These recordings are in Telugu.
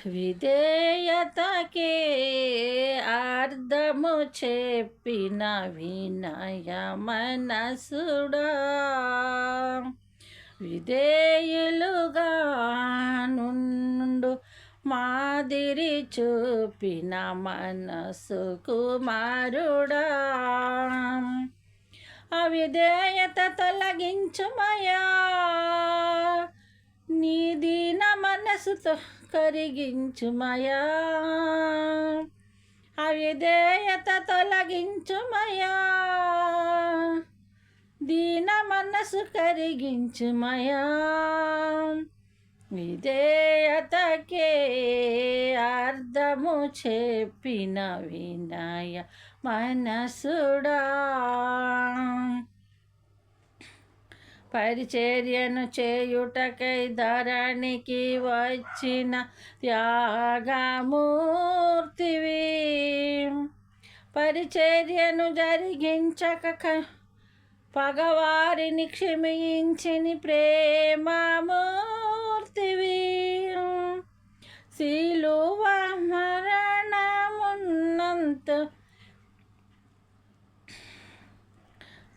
విధేయతకే అర్థము చెప్పిన వినయ మనసుడా, విధేయులుగా నుండు మాదిరి చూపిన మనసు కుమారుడా, అవిధేయత తొలగించుమయా, నీ దీన మనసుతో కరిగించుమయా, అవిధేయత తొలగించుమయా, దీన మనసు కరిగించుమయా, విధేయతకే అర్థము చెప్పిన వినయ మనసుడా, పరిచర్యను చేయుటకై ధరణికి వచ్చిన త్యాగమూర్తివి, పరిచర్యను జరిగించక పగవారిని క్షమించిన ప్రేమమూర్తివి, శిలువ మరణమున్నంత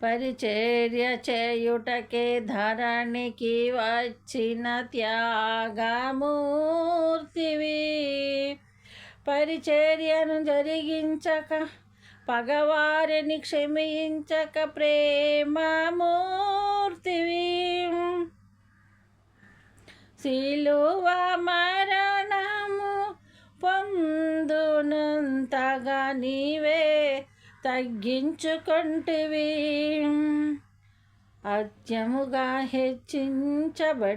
పరిచర్య చేయుటకే ధరణికి వచ్చిన త్యాగమూర్తివి, పరిచర్యను జరిగించక పగవారిని క్షమించక ప్రేమమూర్తివి, శిలువ మరణము పొందునంతగా నీవే తగ్గించుకొంటివి, అత్యముగా హెచ్చించబడితివి,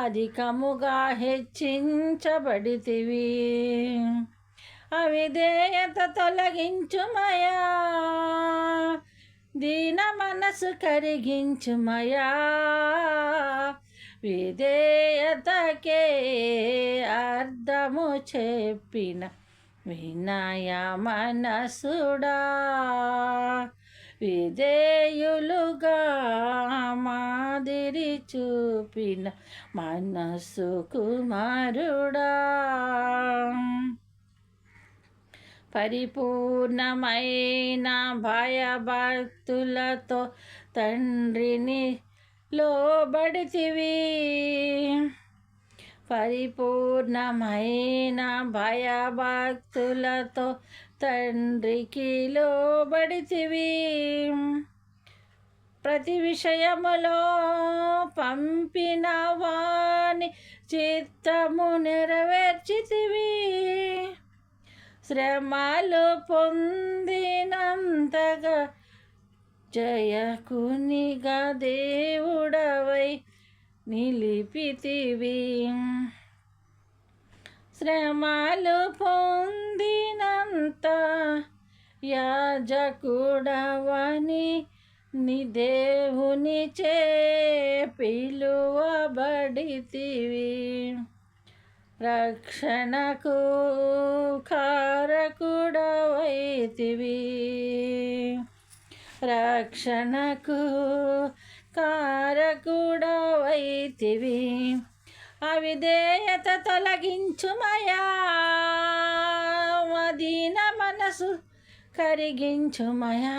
అధికముగా హెచ్చించబడితివి, అవిధేయత తొలగించుమయా, దీన మనసు కరిగించుమయా, విధేయతకే అర్థము చెప్పిన వినయ మనసుడా, విధేయులుగా మాదిరి చూపిన మనసు కుమారుడా, పరిపూర్ణమైన భయభక్తులతో తండ్రిని లోబడితివి, పరిపూర్ణమైన భయభక్తులతో తండ్రికి లోబడితివి, ప్రతి విషయములో పంపిన వాని చిత్తము నెరవేర్చితివి, శ్రమలు పొందినంతగా జయకునిగా దేవుడవై నిలిపితివి, శ్రమలు పొందినంత యాజకుడవని నీ దేవునిచే పిలువబడితివి, రక్షణకు కారకుడవైతివి, రక్షణకు కారకుడవైతివి, అవిధేయత తొలగించుమయా, దీన మనసు కరిగించుమయా,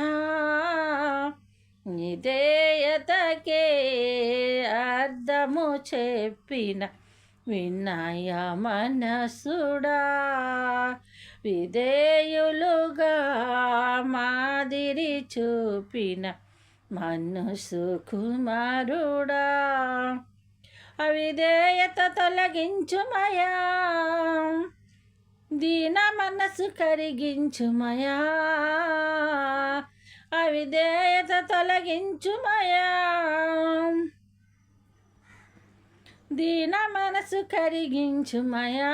విధేయతకే అర్థము చెప్పిన వినయ మనసుడా, విధేయులుగా మాదిరి చూపిన మనసు కుమారుడా, అవిధేయత తొలగించుమయా, దీన మనసు కరిగించుమయా, అవిధేయత తొలగించుమయా, దీన మనసు కరిగించుమయా,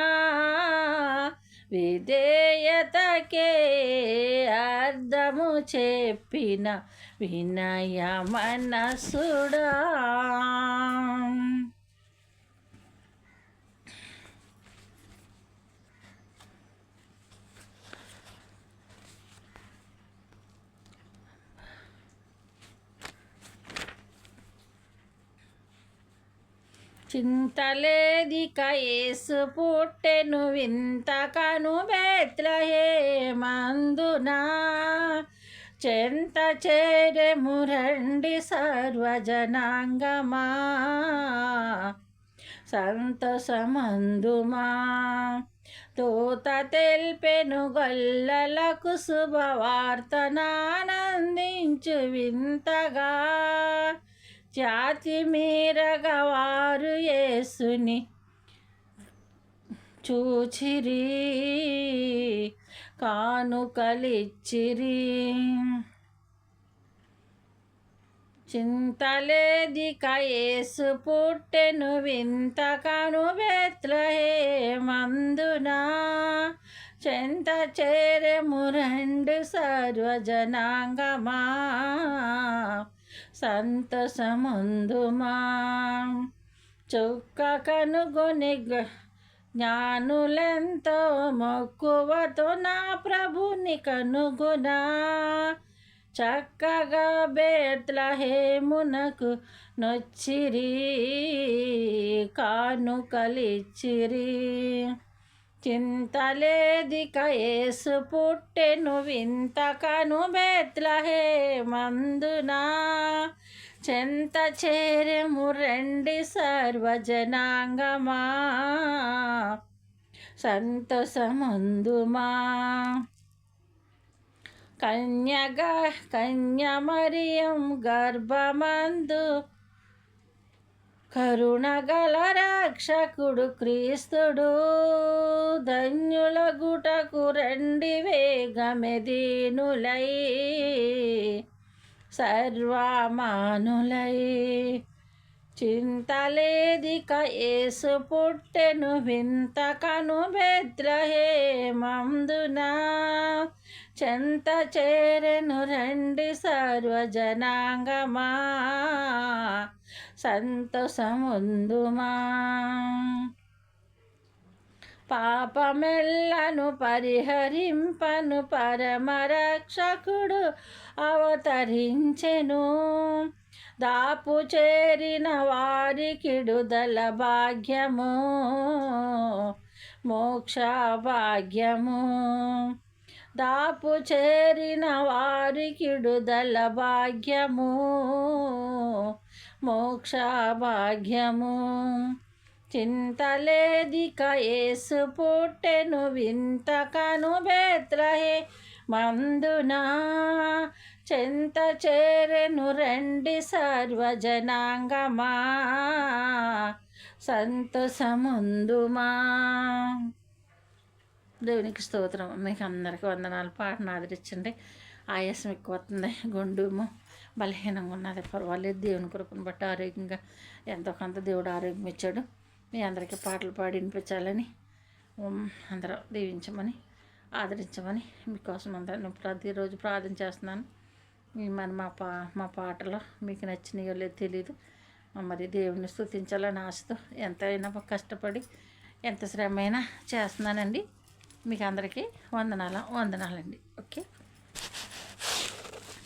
విధేయతకే అర్థము చెప్పిన వినయ మనసుడా. చింతలేదిక యేసు పుట్టెను వింత కను బెత్లెహేమందునా చెంత చేరెము రండి సర్వజనాంగమా సంతోషమందుమా తోత తెల్పెను గొల్లలకు శుభవార్తనానందించు వింతగా జాతి మీరగా వారు యేసుని చూచిరి కానుకలిచ్చిరి చింతలేదిక యేసు పుట్టెను వింత కను బెత్లెహేమందునా చెంత చేరెము రండి సర్వజనాంగమా సంతోషమందుమా చుక్క కనుగొని జ్ఞానులెంతో మక్కువతో నా ప్రభుని కనుగొనా చక్కగా బెత్లెహేమునకు నొచ్చిరి కానుకలిచ్చిరి చింతలేదిక యేసు పుట్టెను వింత కను బెత్లెహేమందునా చెంత చేరెము రండి సర్వజనాంగమా సంతోషమందుమా కన్యమరియం గర్భమందు కరుణగల రక్షకుడు క్రీస్తుడు ధన్యుల గుటకు రండి వేగమెదీనులై సర్వమానులై చింతలేదిక యేసు పుట్టెను వింత కను బెత్లెహేమందునా చెంత చేరెను రండి సర్వజనాంగమా సంతోషమందుమా పాపమెల్లను పరిహరింపను పరమరక్షకుడు అవతరించెను దాపు చేరిన వారికిడుదల భాగ్యము మోక్ష భాగ్యము దాపు చేరిన వారికిడుదల భాగ్యము మోక్ష భాగ్యము చింతలేదిక యేసు పుట్టెను వింత కను బెత్లెహేమందునా చెంత చేరెను రండి సర్వజనాంగమా సంతోషమందుమా. దేవునికి స్తోత్రం. మీకు అందరికీ వందనాలు. పాటను ఆదరించండి. ఆయాసం ఎక్కువ వస్తుంది, గుండుము బలహీనంగా ఉన్నది, పర్వాలేదు. దేవుని కృపను బట్టి ఆరోగ్యంగా ఎంతో కొంత దేవుడు ఆరోగ్యం ఇచ్చాడు. మీ అందరికీ పాటలు పాడి వినిపించాలని అందరూ దీవించమని ఆదరించమని మీకోసం అందరూ ప్రతిరోజు ప్రార్థన చేస్తున్నాను. మరి మా పాటలు మీకు నచ్చినాయో లేదో తెలీదు. మరి దేవుని స్తుతించాలని ఆశతో ఎంతైనా కష్టపడి ఎంత శ్రమైనా చేస్తున్నానండి. మీకు అందరికీ వందనాలండి. ఓకే.